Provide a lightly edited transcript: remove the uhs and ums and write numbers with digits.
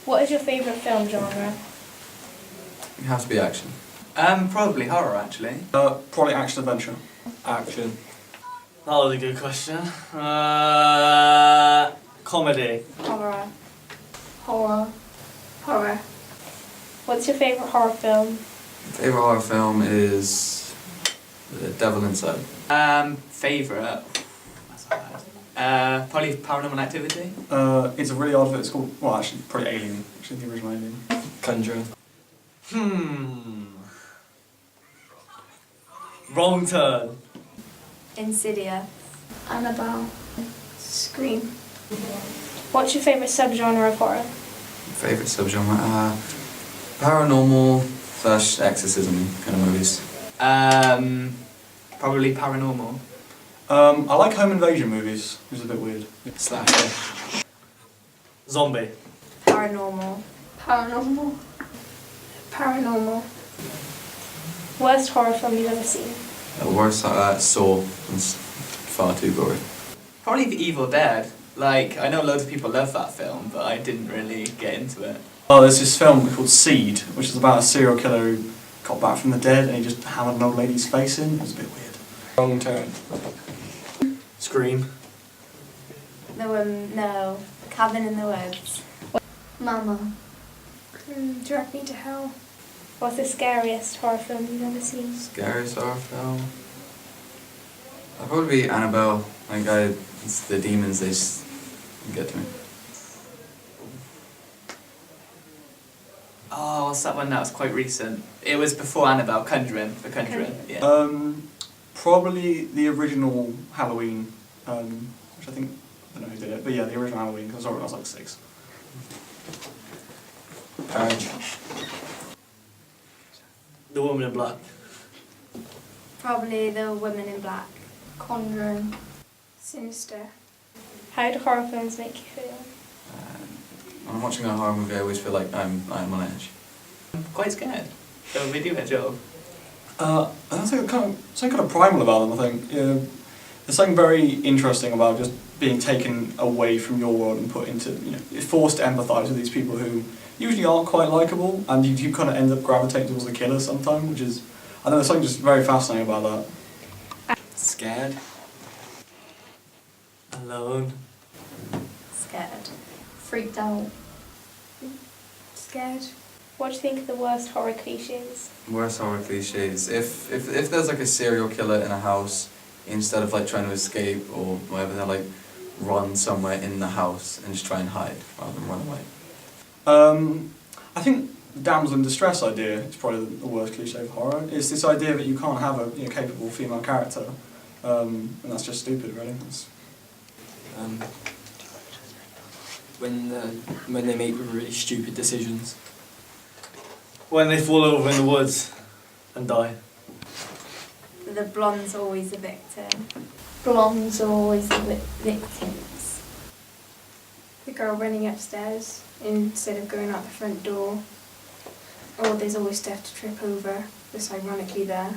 What is your favourite film genre? It has to be action. Probably horror, actually. Probably action adventure. Action. That was a good question. Comedy. Horror. Horror. Horror. What's your favourite horror film? Favorite horror film is The Devil Inside. Favourite? That's hard. Probably Paranormal Activity. It's a really odd film. It's called, well, actually, probably Alien. Actually, the original Alien. Conjuring. Wrong turn. Insidious. Annabelle. Scream. What's your favourite subgenre of horror? Favorite subgenre? Paranormal / exorcism kind of movies. Probably Paranormal. I like home invasion movies, which is a bit weird. Slasher. Zombie. Paranormal. Paranormal. Paranormal. Worst horror film you've ever seen? The worst Saw was far too gory. Probably The Evil Dead. Like, I know loads of people love that film, but I didn't really get into it. Oh, there's this film called Seed, which is about a serial killer who got back from the dead and he just hammered an old lady's face in. It was a bit weird. Wrong turn. Scream. No. Cabin in the Woods. Mama. Drag Me to Hell. What's the scariest horror film you've ever seen? Scariest horror film? I'd probably be Annabelle. Like, it's the demons, they just get to me. Oh, what's that one that was quite recent? It was before Annabelle, Conjuring. The Conjuring, yeah. Probably the original Halloween, which I think, I don't know who did it, but yeah, the original Halloween, because I saw it when I was like 6. Purge. The Woman in Black. Probably The Women in Black. Conjuring. Sinister. How do horror films make you feel? When I'm watching a horror movie, I always feel like I'm on edge. I'm quite scared. So we do a job. I don't think something kind of primal about them, I think. Yeah. There's something very interesting about just being taken away from your world and put into, you're forced to empathise with these people who usually aren't quite likeable, and you kind of end up gravitating towards the killer sometimes, which is, I know there's something just very fascinating about that. Scared. Alone. Scared. Freaked out. Scared. What do you think are the worst horror cliches? Worst horror cliches. If there's like a serial killer in a house, instead of like trying to escape or whatever, they'll like run somewhere in the house and just try and hide rather than run away. I think the damsel in distress idea is probably the worst cliche of horror. It's this idea that you can't have a capable female character, and that's just stupid, really. When they make really stupid decisions. When they fall over in the woods and die. The blonde's always the victim. Blondes are always the victims. The girl running upstairs instead of going out the front door. Or there's always stuff to trip over, that's ironically there.